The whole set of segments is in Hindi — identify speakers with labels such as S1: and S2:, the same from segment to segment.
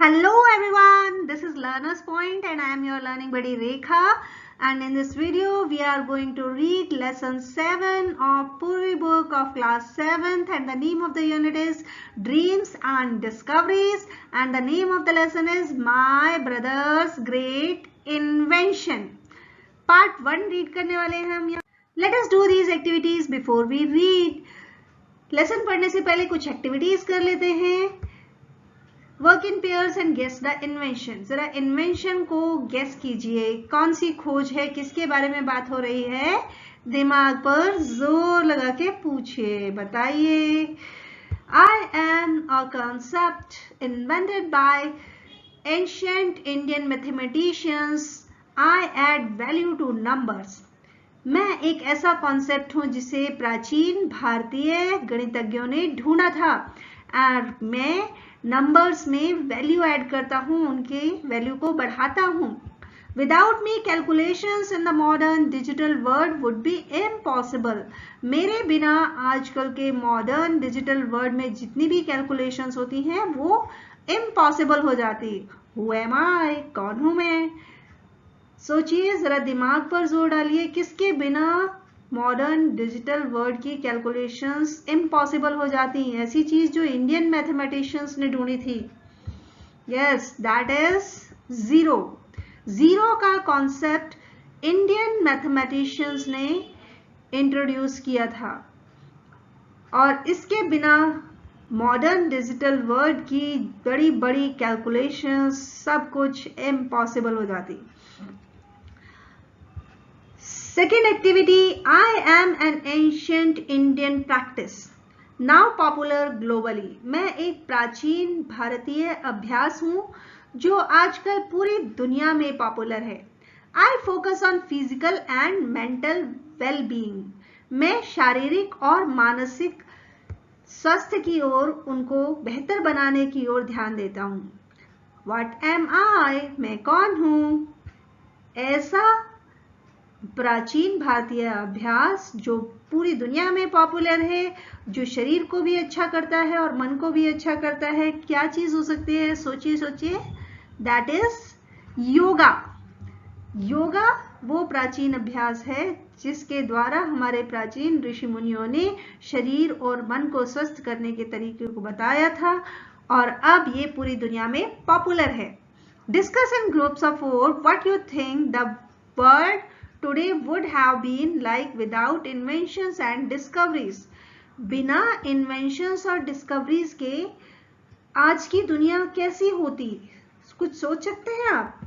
S1: Hello everyone, this is Learner's Point and I am your learning buddy Rekha, and in this video we are going to read lesson 7 of Puri book of class 7th, and the name of the unit is Dreams and Discoveries, and the name of the lesson is My Brother's Great Invention. Part 1 read करने वाले हैं हम यहाँ. Let us do these activities before we read. Lesson पढ़ने से पहले कुछ एक्टिविटीज कर लेते हैं. Work in pairs and guess the invention. जरा इन्वेंशन को गेस कीजिए. कौन सी खोज है, किसके बारे में बात हो रही है? दिमाग पर जोर लगा के पूछिए, बताइए. I am a concept invented by ancient Indian mathematicians. I add value to numbers. मैं एक ऐसा कॉन्सेप्ट हूं जिसे प्राचीन भारतीय गणितज्ञों ने ढूंढा था और मैं नंबर्स में वैल्यू ऐड करता हूं, उनके वैल्यू को बढ़ाता हूं. Without me calculations in the modern digital world would be impossible. मेरे बिना आजकल के मॉडर्न डिजिटल वर्ल्ड में जितनी भी कैलकुलेशंस होती हैं वो इम्पॉसिबल हो जाती. हु एम आई? कौन हूं मैं? सोचिए, जरा दिमाग पर जोर डालिए. किसके बिना मॉडर्न डिजिटल वर्ल्ड की कैलकुलेशंस इम्पॉसिबल हो जाती हैं? ऐसी चीज जो इंडियन मैथमेटिशियंस ने ढूंढी थी. Yes, that is zero. Zero का कॉन्सेप्ट इंडियन मैथमेटिशियंस ने इंट्रोड्यूस किया था और इसके बिना मॉडर्न डिजिटल वर्ल्ड की बड़ी बड़ी कैलकुलेशंस सब कुछ इम्पॉसिबल हो जाती. Second activity, I am an ancient Indian practice, now popular globally. मैं एक प्राचीन भारतीय अभ्यास हूँ जो आजकल पूरी दुनिया में पॉपुलर है. I focus on physical and mental well-being. मैं शारीरिक और मानसिक स्वास्थ्य की ओर, उनको बेहतर बनाने की ओर ध्यान देता हूँ. What am I? मैं कौन हूँ? ऐसा प्राचीन भारतीय अभ्यास जो पूरी दुनिया में पॉपुलर है, जो शरीर को भी अच्छा करता है और मन को भी अच्छा करता है. क्या चीज हो सकती है? सोचिए सोचिए. That is yoga. योगा वो प्राचीन अभ्यास है जिसके द्वारा हमारे प्राचीन ऋषि मुनियों ने शरीर और मन को स्वस्थ करने के तरीके को बताया था और अब ये पूरी दुनिया में पॉपुलर है. Discuss in groups of 4 what you think the world today would have been like without inventions and discoveries. बिना inventions और discoveries के आज की दुनिया कैसी होती? कुछ सोच सकते हैं आप?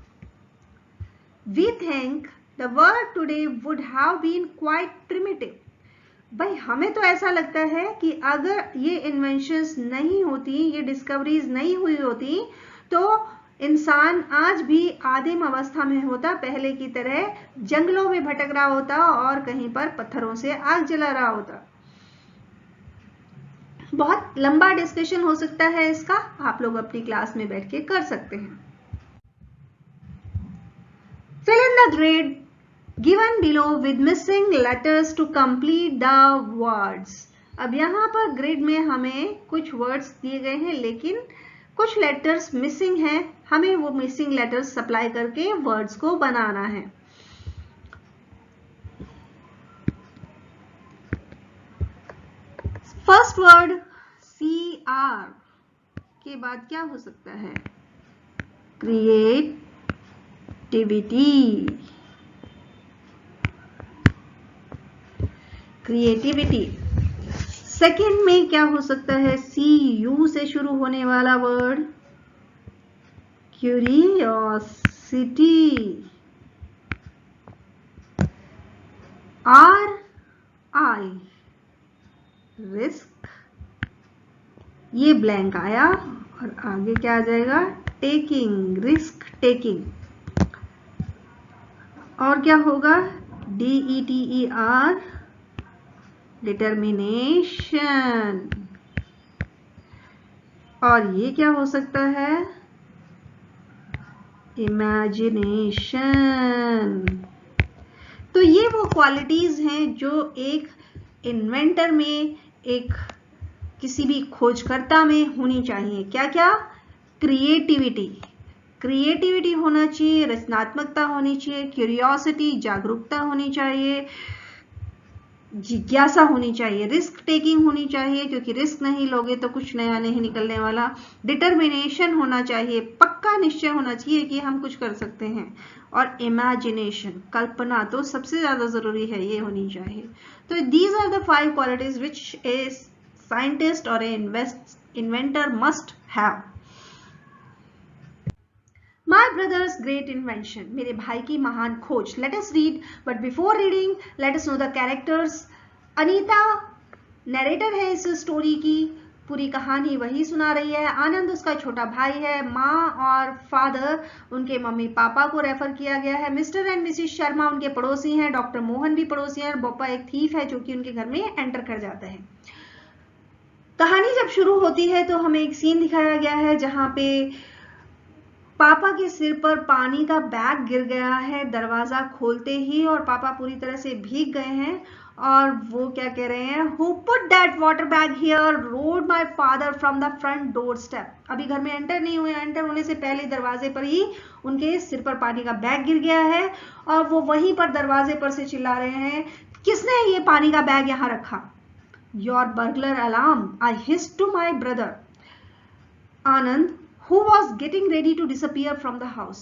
S1: We think the world today would have been quite primitive. भाई, हमें तो ऐसा लगता है कि अगर ये inventions नहीं होती, ये discoveries नहीं हुई होती, तो इंसान आज भी आदिम अवस्था में होता, पहले की तरह जंगलों में भटक रहा होता और कहीं पर पत्थरों से आग जला रहा होता. बहुत लंबा डिस्कशन हो सकता है इसका, आप लोग अपनी क्लास में बैठ के कर सकते हैं. Fill in the grid given below with missing letters to complete the words. अब यहाँ पर ग्रिड में हमें कुछ वर्ड्स दिए गए हैं लेकिन कुछ लेटर्स मिसिंग हैं. हमें वो मिसिंग लेटर्स सप्लाई करके वर्ड्स को बनाना है. फर्स्ट वर्ड CR के बाद क्या हो सकता है? क्रिएटिविटी. क्रिएटिविटी. सेकेंड में क्या हो सकता है? CU से शुरू होने वाला वर्ड क्यूरियोसिटी. RI risk. ये ब्लैंक आया और आगे क्या आ जाएगा? टेकिंग. Risk taking. और क्या होगा? DETER determination. और ये क्या हो सकता है? इमेजिनेशन. तो ये वो क्वालिटीज हैं जो एक इन्वेंटर में, एक किसी भी खोजकर्ता में होनी चाहिए. क्या क्या? क्रिएटिविटी होना चाहिए, रचनात्मकता होनी चाहिए, क्यूरियोसिटी जागरूकता होनी चाहिए, जिज्ञासा होनी चाहिए, रिस्क टेकिंग होनी चाहिए क्योंकि रिस्क नहीं लोगे तो कुछ नया नहीं निकलने वाला, डिटर्मिनेशन होना चाहिए, पक्का निश्चय होना चाहिए कि हम कुछ कर सकते हैं, और इमेजिनेशन कल्पना तो सबसे ज्यादा जरूरी है, ये होनी चाहिए। तो these are the 5 qualities which a scientist और a inventor must have. My brother's great invention, मेरे भाई की महान खोज। Let us read, but before reading, let us know the characters. Anita narrator है इस स्टोरी की, पूरी कहानी वही सुना रही है। आनंद उसका छोटा भाई है। माँ और फादर उनके मम्मी पापा को रेफर किया गया है। मिस्टर एंड मिसिस शर्मा उनके पड़ोसी हैं। डॉक्टर मोहन भी पड़ोसी हैं और बप्पा एक थीफ है जो कि उनके घर में एंटर कर जाता है। कहानी जब शुरू होती है तो हमें एक सीन दिखाया गया है जहां पे पापा के सिर पर पानी का बैग गिर गया है दरवाजा खोलते ही, और पापा पूरी तरह से भीग गए हैं और वो क्या कह रहे हैं, who put that water bag here, road my father from the front door step. अभी घर में एंटर नहीं हुए, एंटर होने से पहले दरवाजे पर ही उनके सिर पर पानी का बैग गिर गया है और वो वहीं पर दरवाजे पर से चिल्ला रहे हैं, किसने ये पानी का बैग यहाँ रखा? Your burglar alarm, I hissed to my brother Anand who was getting ready to disappear from the house.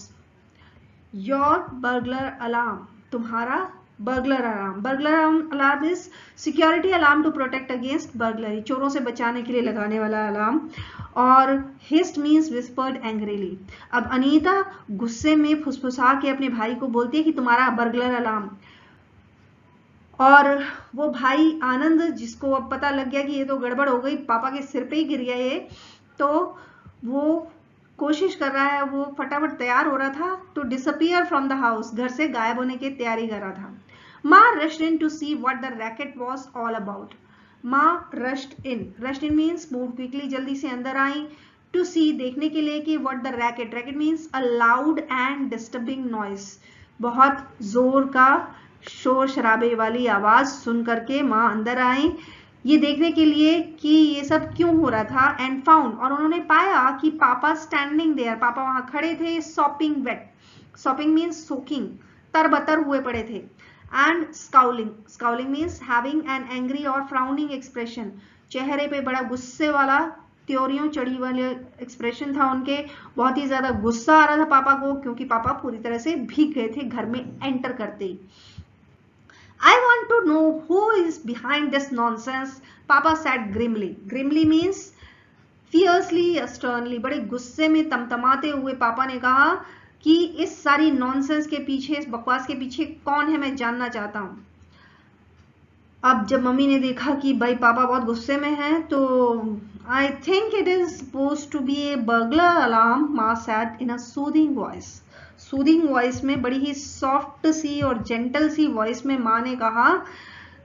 S1: Your burglar alarm, तुम्हारा burglar alarm. Burglar alarm is security alarm to protect against burglary, चोरों से बचाने के लिए लगाने वाला अलार्म। और hissed means whispered angrily. अब अनीता गुस्से में फुसफुसा के अपने भाई को बोलती है कि तुम्हारा burglar alarm, और वो भाई आनंद जिसको अब पता लग गया कि ये तो गड़बड़ हो गई, पापा के सिर पे ही गिर गया ये, तो वो कोशिश कर रहा है, वो फटाफट तैयार हो रहा था to disappear from the house, घर से गायब होने की तैयारी कर रहा था। माँ rushed in to see what the racket was all about. माँ rushed in means move quickly, जल्दी से अंदर आई, टू सी देखने के लिए कि what the racket means a loud and disturbing noise, बहुत जोर का शोर शराबे वाली आवाज सुन करके माँ अंदर आई ये देखने के लिए कि ये सब क्यों हो रहा था। एंड फाउंड, और उन्होंने पाया कि पापा स्टैंडिंग देयर, पापा वहां खड़े थे, sopping wet, sopping means soaking, तरबतर हुए पड़े थे, and scowling means having an angry और फ्राउनिंग एक्सप्रेशन, चेहरे पे बड़ा गुस्से वाला त्योरियों चढ़ी वाले एक्सप्रेशन था उनके, बहुत ही ज्यादा गुस्सा आ रहा था पापा को क्योंकि पापा पूरी तरह से भीग गए थे घर में एंटर करते ही। I want to know who is behind this nonsense, Papa said grimly. Grimly means fiercely, sternly. बड़े गुस्से में तमतमाते हुए पापा ने कहा कि इस सारी नॉनसेंस के पीछे, इस बकवास के पीछे कौन है, मैं जानना चाहता हूं। अब जब मम्मी ने देखा कि भाई पापा बहुत गुस्से में हैं, तो I think it is supposed to be a burglar alarm, Ma said in a soothing voice. Soothing voice में, बड़ी ही सॉफ्ट सी और जेंटल सी वॉइस में माँ ने कहा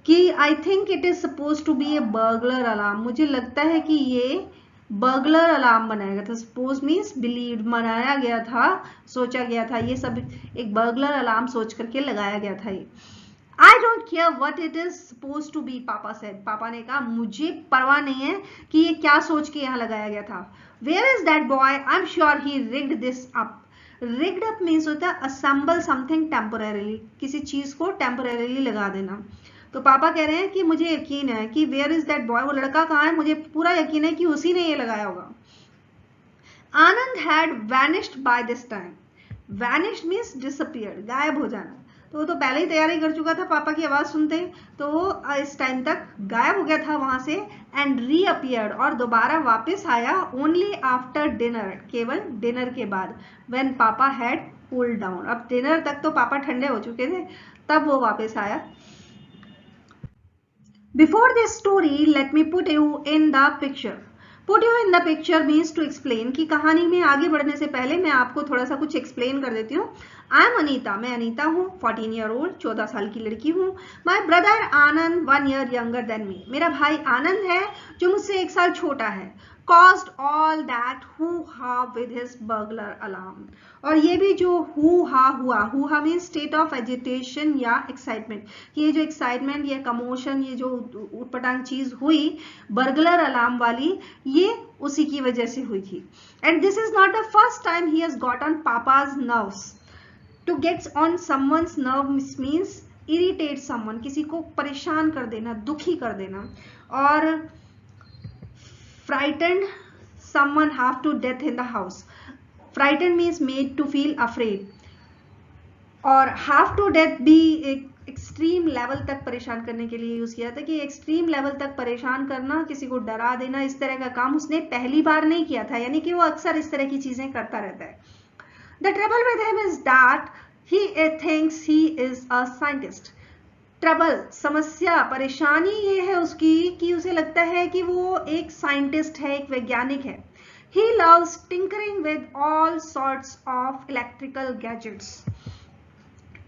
S1: कि I think it is suppose to be a burglar alarm, मुझे लगता है कि ये बर्गलर अलार्म बनाया गया था। सपोज मीन्स बिलीव्ड, मनाया गया था, सोचा गया था, ये सब एक बर्गलर अलार्म सोच करके लगाया गया था ये। I don't care what it is suppose to be, पापा सेड, पापा ने कहा मुझे परवाह नहीं है कि ये क्या सोच के यहाँ लगाया गया था। Where is that boy, I am sure he rigged this up. Rigged up means होता है असेंबल समथिंग टेम्पोरेरीली, किसी चीज को टेम्पोरेरीली लगा देना। तो पापा कह रहे हैं कि मुझे यकीन है कि वेयर इज दैट बॉय, वो लड़का कहाँ है, मुझे पूरा यकीन है कि उसी ने ये लगाया होगा। Anand had vanished by this time. Vanished means disappeared, गायब हो जाना। तो वो तो पहले ही तैयारी कर चुका था पापा की आवाज सुनते ही, तो वो इस टाइम तक गायब हो गया था वहां से। एंड रीअपियर्ड, और दोबारा वापस आया ओनली आफ्टर डिनर, केवल डिनर के बाद। व्हेन पापा हैड कूल्ड डाउन, अब डिनर तक तो पापा ठंडे हो चुके थे, तब वो वापस आया। Before this story let me put you in the picture. Put you in the picture means to explain, कि कहानी में आगे बढ़ने से पहले मैं आपको थोड़ा सा कुछ एक्सप्लेन कर देती हूँ। आई एम अनीता, मैं अनीता हूँ, 14 ईयर ओल्ड, 14 साल की लड़की हूँ। My brother Anand 1 year younger than me, मेरा भाई आनंद है जो मुझसे 1 साल छोटा है। caused all that hoo-ha with his burglar alarm, और ये भी जो hoo-ha हुआ, hoo-ha means state of agitation या excitement, कि ये जो excitement या commotion, ये जो उटपटांग चीज हुई बर्गलर अलार्म वाली, ये उसी की वजह से हुई थी। And this is not the first time he has got on papa's nerves. To get on someone's nerve means irritate someone, किसी को परेशान कर देना, दुखी कर देना। और frightened someone half to death in the house. Frightened means made to feel afraid. और हाफ टू डेथ भी एक एक्सट्रीम लेवल तक परेशान करने के लिए यूज किया था, कि एक्सट्रीम लेवल तक परेशान करना, किसी को डरा देना, इस तरह का काम उसने पहली बार नहीं किया था, यानी कि वो अक्सर इस तरह की चीजें करता रहता है। The trouble with him is that he thinks he is a scientist. Trouble, समस्या, परेशानी ये है उसकी कि उसे लगता है कि वो एक साइंटिस्ट है, एक वैज्ञानिक है। He loves tinkering with all sorts of electrical gadgets.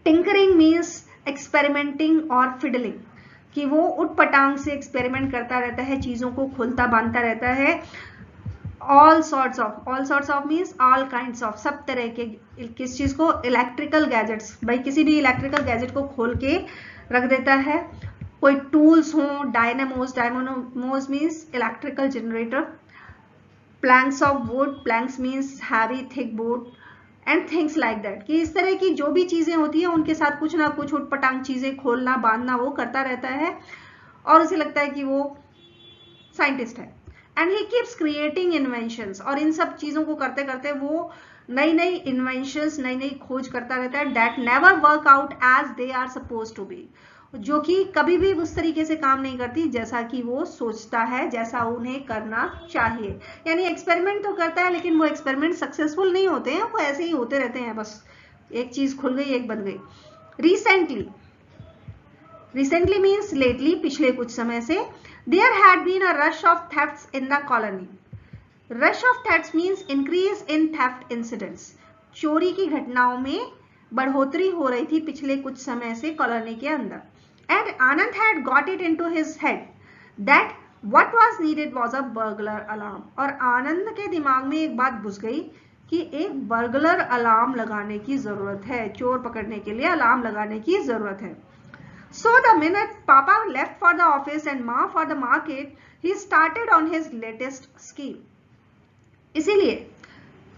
S1: Tinkering means experimenting और fiddling, कि वो उटपटांग से एक्सपेरिमेंट करता रहता है, चीजों को खोलता बांधता रहता है। all sorts of means all kinds of, सब तरह के, किस चीज को, इलेक्ट्रिकल गैजेट्स, भाई किसी भी इलेक्ट्रिकल गैजेट को खोल के रख देता है। कोई टूल्स हो, Dynamos means electrical generator, planks of wood, planks means heavy thick board and things like that, कि इस तरह की जो भी चीजें होती है उनके साथ कुछ ना कुछ उटपटांग चीजें खोलना बांधना वो करता रहता है, और उसे लगता है कि वो साइंटिस्ट है। And he keeps creating inventions, और इन सब चीजों को करते करते वो नई नई इन्वेंशंस, नई नई खोज करता रहता है। That never work out as they are suppose to be, जो कि कभी भी उस तरीके से काम नहीं करती जैसा कि वो सोचता है, जैसा उन्हें करना चाहिए। यानी एक्सपेरिमेंट तो करता है लेकिन वो एक्सपेरिमेंट सक्सेसफुल नहीं होते हैं, वो ऐसे ही होते रहते हैं, बस एक चीज खुल गई, एक बन गई। रिसेंटली मीन्स लेटली, पिछले कुछ समय से। There had been a rush of thefts in the colony. Rush of thefts means increase in theft incidents, चोरी की घटनाओं में बढ़ोतरी हो रही थी पिछले कुछ समय से कॉलोनी के अंदर। And Anand had got it into his head that what was needed was a burglar alarm. और आनंद के दिमाग में एक बात घुस गई कि एक बर्गलर अलार्म लगाने की जरूरत है, चोर पकड़ने के लिए अलार्म लगाने की जरूरत है। So the minute Papa left for the office and Ma for the market, he started on his latest scheme. इसीलिए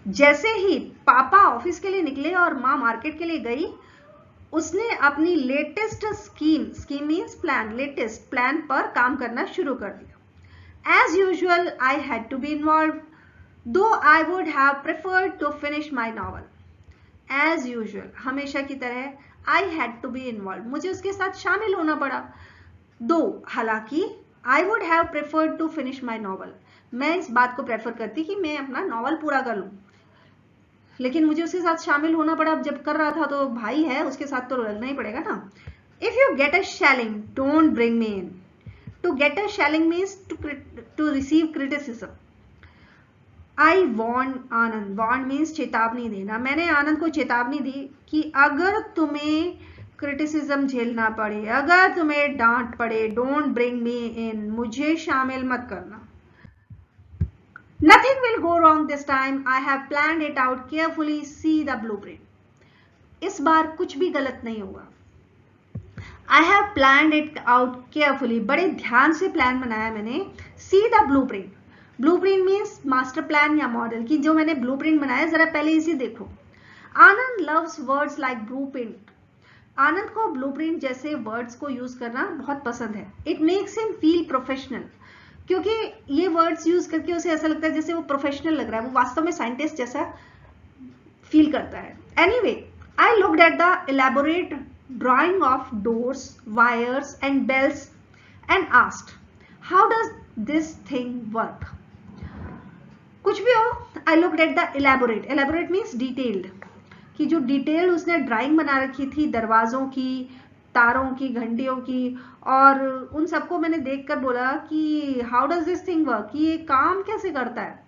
S1: जैसे ही पापा ऑफिस के लिए निकले और माँ मार्केट के लिए गई, उसने अपनी latest scheme means plan, latest plan पर काम करना शुरू कर दिया। As usual I had to be involve, though I would have preferred to finish my novel. As usual, हमेशा की तरह, I had to be involve, मुझे उसके साथ शामिल होना पड़ा। दो, हालांकि, I would have preferred to finish my novel, मैं इस बात को प्रेफर करती कि मैं अपना नॉवल पूरा कर लूं, लेकिन मुझे उसके साथ शामिल होना पड़ा। अब जब कर रहा था तो भाई है, उसके साथ तो लगना ही पड़ेगा ना। If you get a shelling don't bring me in. To get a shelling means to receive criticism. I warn Anand, warn means चेतावनी देना। मैंने आनंद को चेतावनी दी कि अगर तुम्हें क्रिटिसिज्म झेलना पड़े, अगर तुम्हें डांट पड़े, डोंट ब्रिंग मी इन, मुझे शामिल मत करना। Nothing will go wrong this time. I have planned it out carefully. See the blueprint. इस बार कुछ भी गलत नहीं होगा। I have planned it out carefully. बड़े ध्यान से प्लान बनाया मैंने। See the blueprint. Blueprint means master plan या मॉडल, की जो मैंने ब्लूप्रिंट बनाया, जरा पहले इसे देखो। आनंद loves words like blueprint. आनंद को ब्लूप्रिंट जैसे वर्ड्स को यूज करना बहुत पसंद है। It makes him feel professional. क्योंकि ये वर्ड्स यूज करके उसे ऐसा लगता है जैसे वो प्रोफेशनल लग रहा है, वो वास्तव में साइंटिस्ट जैसा फील करता है। Anyway, I looked at the elaborate drawing of doors, wires and bells and asked, how does this thing work? कुछ भी हो, I looked at the elaborate, elaborate means detailed, कि जो डिटेल्ड उसने ड्राइंग बना रखी थी दरवाजों की, तारों की, घंटियों की, और उन सबको मैंने देखकर बोला कि how does this thing work, कि ये काम कैसे करता है।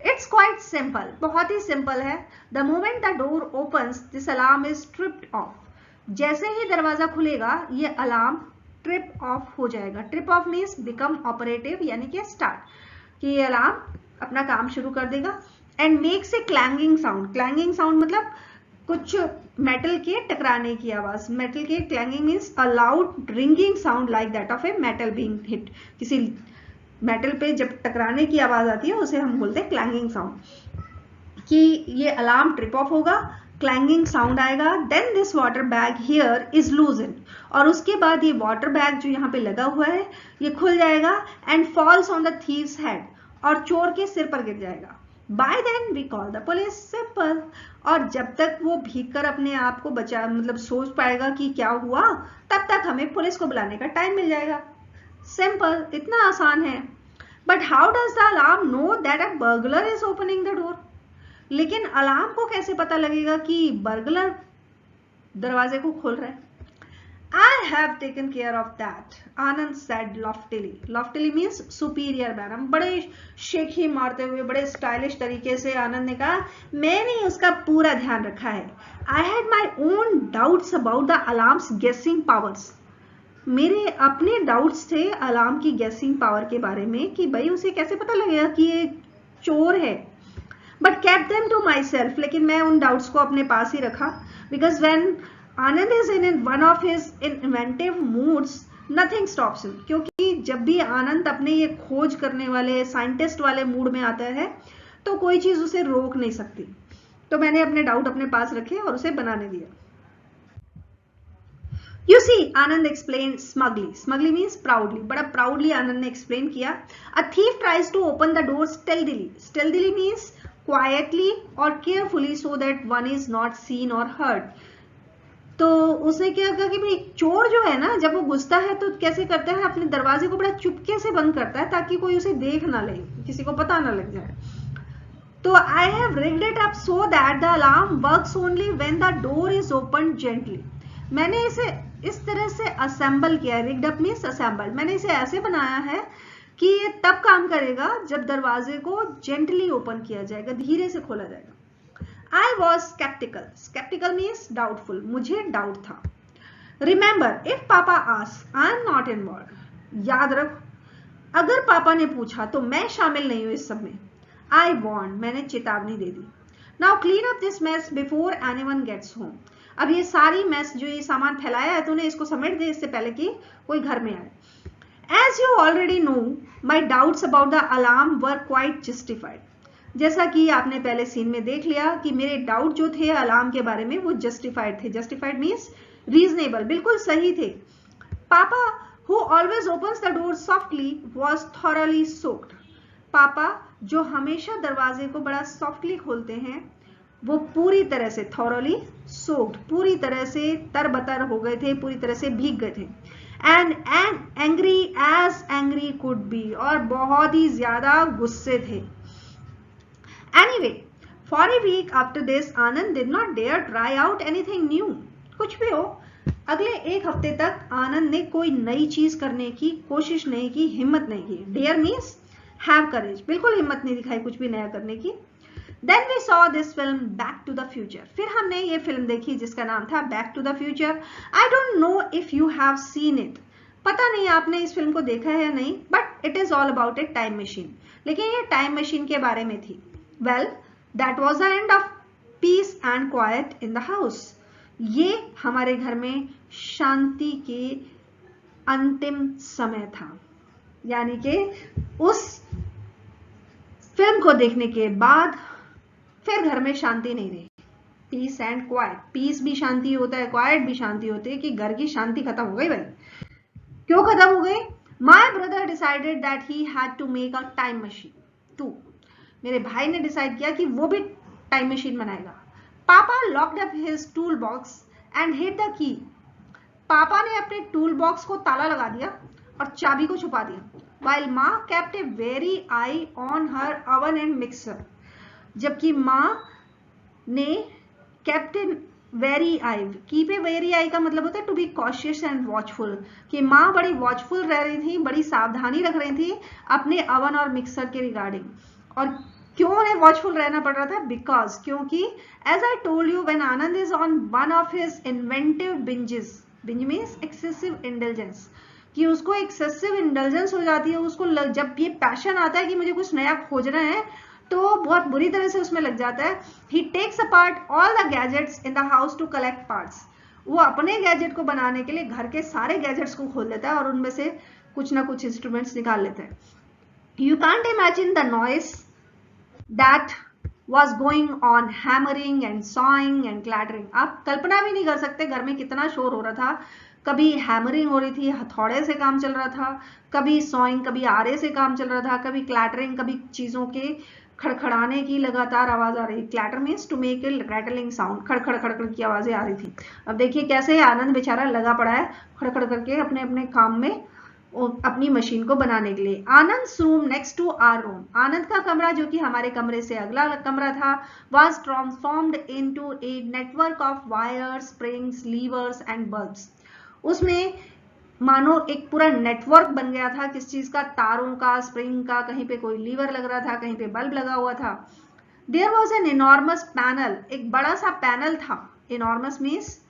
S1: इट्स क्वाइट सिंपल, बहुत ही सिंपल है। The moment the door opens this alarm is tripped of, जैसे ही दरवाजा खुलेगा ये अलार्म ट्रिप ऑफ हो जाएगा। Trip of means become operative, यानी कि स्टार्ट, कि ये अलार्म अपना काम शुरू कर देगा। And makes a क्लैंगिंग sound, क्लैंगिंग sound मतलब कुछ मेटल के टकराने की आवाज। मेटल के क्लैंगिंग means a loud ringing sound like that of a metal being hit, किसी मेटल पे जब टकराने की आवाज आती है उसे हम बोलते हैं क्लैंगिंग साउंड, कि ये अलार्म ट्रिप ऑफ होगा, क्लैंगिंग साउंड आएगा, then this water bag here is loosen, और उसके बाद ये वाटर बैग जो यहाँ पे लगा हुआ है ये खुल जाएगा and falls on the thieves head, और चोर के सिर पर गिर जाएगा। By then we call the police, simple. और जब तक वो भीग कर अपने आप को बचा मतलब सोच पाएगा कि क्या हुआ, तब तक हमें पुलिस को बुलाने का टाइम मिल जाएगा। सिंपल, इतना आसान है। But how does the alarm know that a burglar is opening the door? लेकिन अलार्म को कैसे पता लगेगा कि बर्गलर दरवाजे को खोल रहा है? I have taken care of that, Anand said loftily. Loftily means superior manner. बड़े शेखी मारते हुए, बड़े स्टाइलिश तरीके से आनंद ने कहा, मैंने उसका पूरा ध्यान रखा है. I had my own doubts about the alarm's guessing powers. मेरे अपने डाउट्स थे अलार्म की गेसिंग पावर के बारे में कि भाई उसे कैसे पता लगेगा कि ये चोर है. But kept them to myself, लेकिन मैं उन डाउट्स को अपने पास ही रखा. Because when Anand is in one of his inventive moods, nothing stops him. क्योंकि जब भी आनंद अपने ये खोज करने वाले साइंटिस्ट वाले मूड में आता है तो कोई चीज उसे रोक नहीं सकती. तो मैंने अपने डाउट अपने पास रखे और उसे बनाने दिया. You see, Anand explained smugly. Smugly means proudly. बड़ा proudly आनंद ने explain किया. A thief tries to open the door stealthily. Stealthily means quietly or carefully so that one is not seen or heard. तो उसने क्या कहा कि भाई चोर जो है ना, जब वो घुसता है तो कैसे करता है, अपने दरवाजे को बड़ा चुपके से बंद करता है ताकि कोई उसे देख ना ले, किसी को पता ना लग जाए. तो I have rigged it up so that the alarm works only when the door is opened gently. मैंने इसे इस तरह से असेंबल किया. Rigged up means assemble. मैंने इसे ऐसे बनाया है कि ये तब काम करेगा जब दरवाजे को जेंटली ओपन किया जाएगा, धीरे से खोला जाएगा. I was skeptical. Skeptical means doubtful. मुझे डाउट था. Remember, if Papa asks, I am not involved. याद रख, अगर पापा ने पूछा तो मैं शामिल नहीं हूं इस सब में. I warned. मैंने चेतावनी दे दी. Now clean up this mess before anyone gets home. अब ये सारी मैस जो ये सामान फैलाया है तूने, इसको समेट दे इससे पहले कि कोई घर में आए. As you already know, my doubts about the alarm were quite justified. जैसा कि आपने पहले सीन में देख लिया कि मेरे डाउट जो थे अलार्म के बारे में वो जस्टिफाइड थे. जस्टिफाइड मीन्स रीजनेबल, बिल्कुल सही थे. पापा who always opens the door softly was thoroughly soaked. पापा जो हमेशा दरवाजे को बड़ा सॉफ्टली खोलते हैं वो पूरी तरह से thoroughly soaked, पूरी तरह से तरबतर हो गए थे, पूरी तरह से भीग गए थे. And angry as angry could be, और बहुत ही ज्यादा गुस्से थे. Anyway, for a week after this, Anand did not dare try out anything new. कुछ भी हो, अगले एक हफ्ते तक आनंद ने कोई नई चीज करने की कोशिश नहीं की, हिम्मत नहीं की. Dare means have courage. बिल्कुल हिम्मत नहीं दिखाई कुछ भी नया करने की. Then we saw this film Back to the Future. फिर हमने ये फिल्म देखी जिसका नाम था Back to the Future. I don't know if you have seen it. पता नहीं आपने इस फिल्म को देखा है या नहीं, but it is all about a time machine. लेकिन ये टाइम मशीन के बारे में थी. Well, that was the end of peace and quiet in the house. ये हमारे घर में शांति के अंतिम समय था. यानी कि उस फिल्म को देखने के बाद फिर घर में शांति नहीं रही. Piece and quite. पीस भी शांति होता है, क्वाइट भी शांति होती है, कि घर की शांति खत्म हो गई. भाई क्यों खत्म हो गई? My brother decided that he had to make a time machine too. मेरे भाई ने डिसाइड किया कि वो भी टाइम मशीन बनाएगा. पापा locked up his tool box and hid the key. पापा ने अपने टूल बॉक्स को ताला लगा दिया और चाबी को छुपा दिया. while माँ kept a very eye on her oven and mixer. जबकि माँ ने kept a very eye. keep a very eye का मतलब होता है to be cautious and watchful. कि माँ बड़ी watchful रह रही थी, बड़ी सावधानी रख रही थी अपने अवन और मिक्सर के रिगार्डिंग. और क्यों उन्हें वॉचफुल रहना पड़ रहा था? बिकॉज क्योंकि as I told you when Anand is on one of his inventive binges. Binge means excessive indulgence. कि उसको एक्सेसिव इंडल्जेंस हो जाती है. उसको जब ये पैशन आता है कि मुझे कुछ नया खोजना है तो बहुत बुरी तरह से उसमें लग जाता है. He takes apart all the gadgets in the house to collect parts. वो अपने गैजेट को बनाने के लिए घर के सारे गैजेट्स को खोल लेता है और उनमें से कुछ ना कुछ इंस्ट्रूमेंट्स निकाल लेता है. You can't imagine the noise that was going on, hammering and sawing and clattering. आप कल्पना भी नहीं कर सकते घर में कितना शोर हो रहा था. कभी हैमरिंग हो रही थी, हथौड़े से काम चल रहा था, कभी सॉइंग, कभी आरे से काम चल रहा था, कभी क्लैटरिंग, कभी चीजों के खड़खड़ाने की लगातार आवाज आ रही. Clatter means to make a rattling sound, खड़खड़ खड़खड़ की आवाजें आ रही थी. अब देखिए कैसे आनंद बेचारा लगा पड़ा है खड़खड़ करके अपने अपने काम में, अपनी मशीन को बनाने के लिए. Anand room next to our room, Anand का कमरा जो कि हमारे कमरे से अगला कमरा था, was transformed into a network of wires, springs, levers and bulbs. उसमें मानो एक पूरा नेटवर्क बन गया था. किस चीज का? तारों का, स्प्रिंग का, कहीं पे कोई लीवर लग रहा था, कहीं पे बल्ब लगा हुआ था. There was an enormous panel, एक बड़ा सा पैनल था. इनॉर्मस मीन्स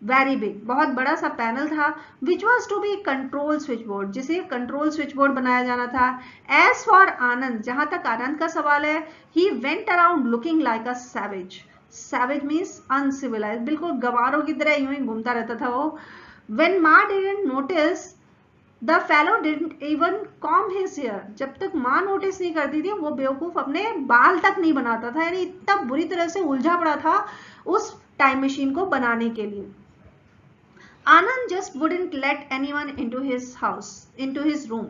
S1: वेरी बिग, बहुत बड़ा सा पैनल था. Which was to be control switchboard, जिसे कंट्रोल स्विच बोर्ड बनाया जाना था. एज फॉर आनंद, जहां तक आनंद का सवाल है, he went around looking like a savage. Savage means uncivilised, बिल्कुल गवारों की तरह यूं ही घूमता रहता था वो. When Ma didn't notice, the fellow didn't even comb his hair. जब तक माँ नोटिस नहीं करती थी, वो बेवकूफ अपने बाल तक नहीं बनाता था. यानी इतना बुरी तरह से उलझा पड़ा था उस टाइम मशीन को बनाने के लिए. आनंद just wouldn't let anyone into his house, into his room.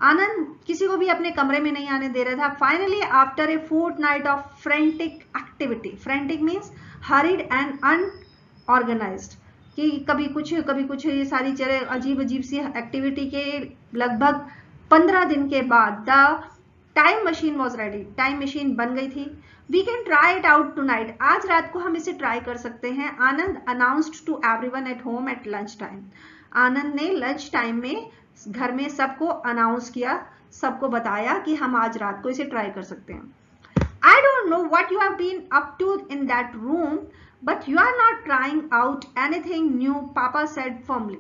S1: आनंद किसी को भी अपने कमरे में नहीं आने दे रहा था. Finally, after a fortnight of frantic activity, frantic means hurried and unorganized, कि कभी कुछ ये सारी चीजें अजीब अजीब सी एक्टिविटी के लगभग 15 दिन के बाद the time machine was ready, time machine बन गई थी. We can try it out tonight, आज रात को हम इसे ट्राई कर सकते हैं. Anand announced to everyone at home at lunch time. Anand ने लंच टाइम में घर में सबको अनाउंस किया, सबको बताया कि हम आज रात को इसे ट्राई कर सकते हैं. I don't know what you have been up to in that room, but you are not trying out anything new, Papa said firmly.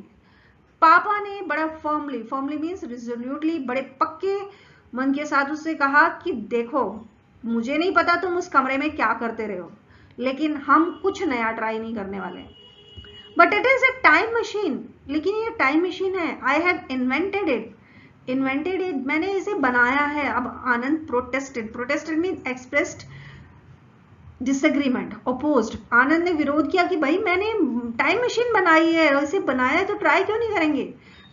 S1: पापा ने बड़ा firmly means resolutely, बड़े पक्के मन के साथ उससे कहा कि देखो, मुझे नहीं पता तुम उस कमरे में क्या करते रहे हो, लेकिन हम कुछ नया ट्राई नहीं करने वाले. But it is a time machine, लेकिन ये टाइम मशीन है. I have invented it, मैंने इसे बनाया है. अब Anand protested mean expressed disagreement, opposed. Anand ने विरोध किया कि भाई मैंने टाइम मशीन बनाई है, इसे बनाया है तो ट्राई क्यों नहीं करेंगे.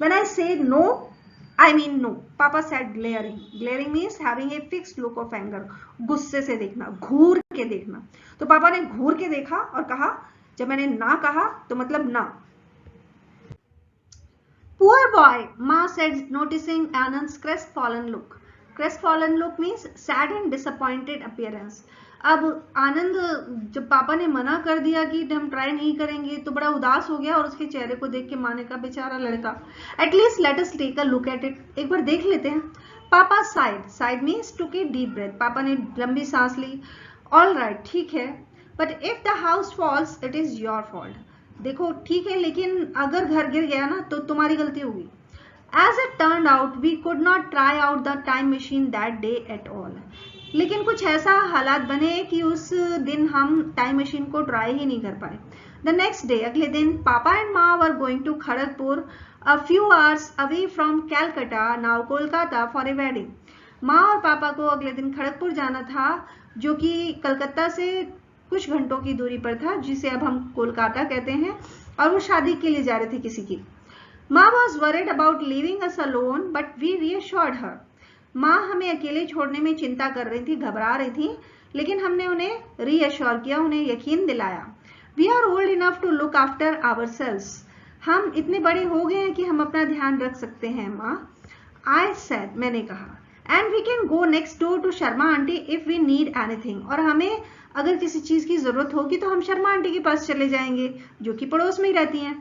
S1: When I said no, I mean no, papa said glaring means having a fixed look of anger, गुस्से से देखना, घूर के देखना. तो पापा ने घूर के देखा और कहा, जब मैंने ना कहा तो मतलब ना. Poor boy, Ma said, noticing Anand's crestfallen look. Crestfallen look means sad and disappointed appearance. अब आनंद जब पापा ने मना कर दिया कि हम ट्राई नहीं करेंगे तो बड़ा उदास हो गया और उसके चेहरे को देख के माँ ने कहा, बेचारा लड़का, at least let us take a look at it, एक बार देख लेते हैं. पापा sighed means took a deep breath. पापा ने लंबी सांस ली. ऑल राइट, ठीक है, but if the house falls it is your fault. देखो ठीक है, लेकिन अगर घर गिर गया ना तो तुम्हारी गलती होगी. As it turn out we could not try out the time machine that day at all. लेकिन कुछ ऐसा हालात बने कि उस दिन हम टाइम मशीन को ट्राई ही नहीं कर पाए. द नेक्स्ट डे, अगले दिन, पापा एंड माँ were going to Kharagpur, a few hours away from Calcutta, now Kolkata, for a wedding. माँ और पापा को अगले दिन खड़गपुर जाना था, जो कि कलकत्ता से कुछ घंटों की दूरी पर था, जिसे अब हम कोलकाता कहते हैं, और वो शादी के लिए जा रहे थे किसी की. माँ was worried about leaving us alone, but we reassured her. माँ हमें अकेले छोड़ने में चिंता कर रही थी, घबरा रही थी, लेकिन हमने उन्हें रीअश्योर किया, उन्हें यकीन दिलाया. We are old enough to look after ourselves. हम इतने बड़े हो गए हैं कि हम अपना ध्यान रख सकते हैं माँ. आई सेड, मैंने कहा, and we can go next door to Sharma aunty if we need anything. और हमें अगर किसी चीज की जरूरत होगी तो हम शर्मा आंटी के पास चले जाएंगे, जो कि पड़ोस में ही रहती हैं.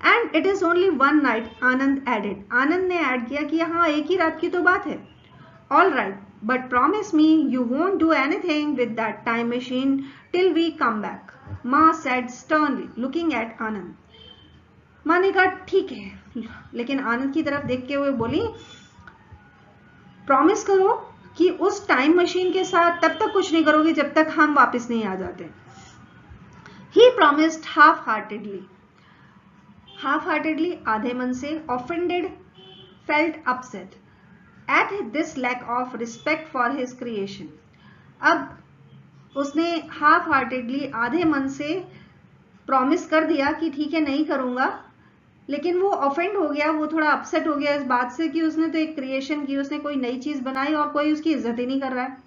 S1: And it is only one night, Anand added. Anand ने ऐड किया कि हाँ, एक ही रात की तो बात है. All right, but promise me you won't do anything with that time machine till we come back, माँ said sternly, looking at Anand. माँ ने कहा ठीक है, लेकिन आनंद की तरफ देखते हुए बोली, प्रॉमिस करो कि उस टाइम मशीन के साथ तब तक कुछ नहीं करोगे जब तक हम वापस नहीं आ जाते. He promised half heartedly. Half heartedly आधे मन से, offended, felt upset. at this lack of respect for his creation. अब उसने हाफ हार्टेडली, आधे मन से प्रॉमिस कर दिया कि ठीक है नहीं करूंगा, लेकिन वो ऑफेंड हो गया, वो थोड़ा अपसेट हो गया इस बात से कि उसने तो एक क्रिएशन की, उसने कोई नई चीज बनाई और कोई उसकी इज्जत ही नहीं कर रहा है.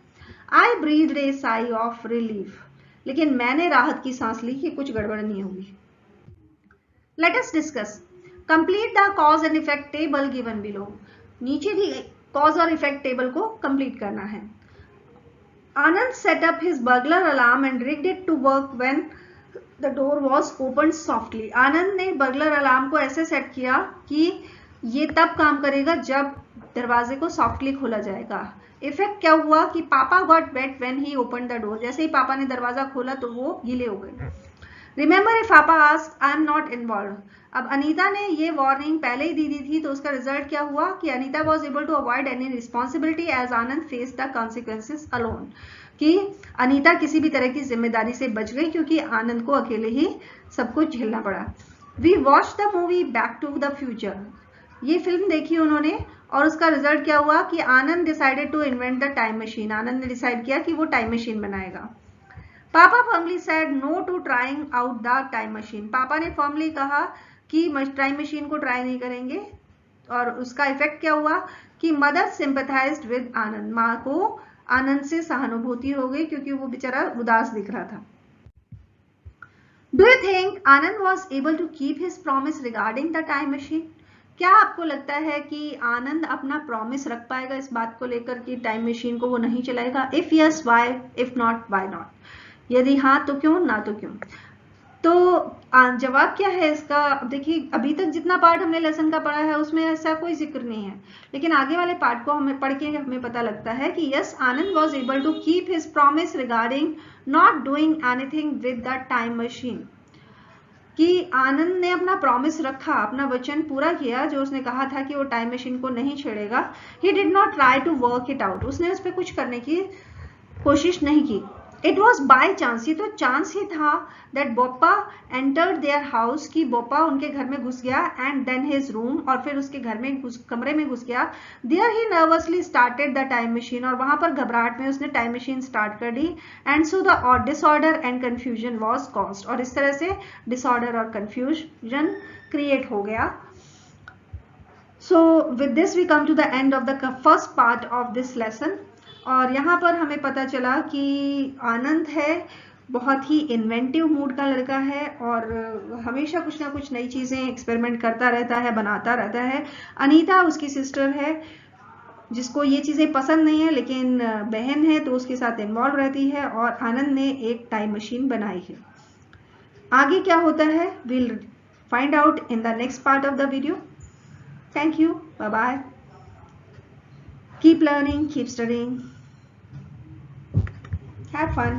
S1: I breathed a sigh of relief. लेकिन मैंने राहत की सांस ली कि कुछ गड़बड़ नहीं होगी. Let us discuss. Complete the cause and effect table given below. नीचे दी गई कॉज और इफेक्ट टेबल को कंप्लीट करना है. Anand set up his burglar alarm and rigged it to work when the door was open softly. Anand ने बर्गलर अलार्म को ऐसे सेट किया कि ये तब काम करेगा जब दरवाजे को सॉफ्टली खोला जाएगा. इफेक्ट क्या हुआ कि papa got wet when he open the door. जैसे ही पापा ने दरवाजा खोला तो वो गीले हो गए. रिमेंबर इफ पापा asked I am not involve. अब अनीता ने ये वार्निंग पहले ही दी थी, तो उसका रिजल्ट क्या हुआ कि Anita was able to avoid any responsibility as Anand face the consequences alone. कि अनीता किसी भी तरह की जिम्मेदारी से बच गई क्योंकि आनंद को अकेले ही सब कुछ झेलना पड़ा. We watch the movie back to the future. ये फिल्म देखी उन्होंने और उसका रिजल्ट क्या हुआ कि Anand decided to invent the time machine. Anand ने डिसाइड किया कि वो टाइम मशीन बनाएगा. Papa firmly said no to trying out the time machine. Papa ने फर्मली कहा कि टाइम मशीन को ट्राई नहीं करेंगे. और उसका इफेक्ट क्या हुआ कि मदर सिंपैथाइज्ड विद आनंद. माँ को आनंद से सहानुभूति हो गई क्योंकि वो बेचारा उदास दिख रहा था. Do you think Anand was able to keep his promise regarding the time machine? क्या आपको लगता है कि आनंद अपना प्रॉमिस रख पाएगा इस बात को लेकर कि टाइम मशीन को वो नहीं चलाएगा? If yes why, if not why not. यदि हाँ तो क्यों, ना तो क्यों. तो जवाब क्या है इसका? अब देखिए, अभी तक जितना पार्ट हमने लेसन का पढ़ा है उसमें ऐसा कोई जिक्र नहीं है, लेकिन आगे वाले पार्ट को हमें पढ़ के हमें पता लगता है कि yes, Anand was able to keep his promise regarding not doing anything with the time machine. कि आनंद ने अपना प्रॉमिस रखा, अपना वचन पूरा किया जो उसने कहा था कि वो टाइम मशीन को नहीं छेड़ेगा. He did not try to work it out. उसने उस पर कुछ करने की कोशिश नहीं की. It was by chance. ये तो चांस ही था that Boppa entered their house. कि बोप्पा उनके घर में घुस गया एंड देन हिज रूम. और फिर उसके घर में कमरे में घुस गया. There he nervously started the time machine. और वहां पर घबराहट में उसने टाइम मशीन स्टार्ट कर दी. And so the disorder and confusion was caused. और इस तरह से डिसऑर्डर और कंफ्यूजन क्रिएट हो गया. So with this we come to the end of the first part of this lesson. और यहाँ पर हमें पता चला कि आनंद है बहुत ही इन्वेंटिव मूड का लड़का है और हमेशा कुछ ना कुछ नई चीज़ें एक्सपेरिमेंट करता रहता है, बनाता रहता है. अनीता उसकी सिस्टर है जिसको ये चीज़ें पसंद नहीं है, लेकिन बहन है तो उसके साथ इन्वॉल्व रहती है. और आनंद ने एक टाइम मशीन बनाई है. आगे क्या होता है will find out in the next part of the video. Thank you. Bye bye. Keep learning, keep studying. Have fun.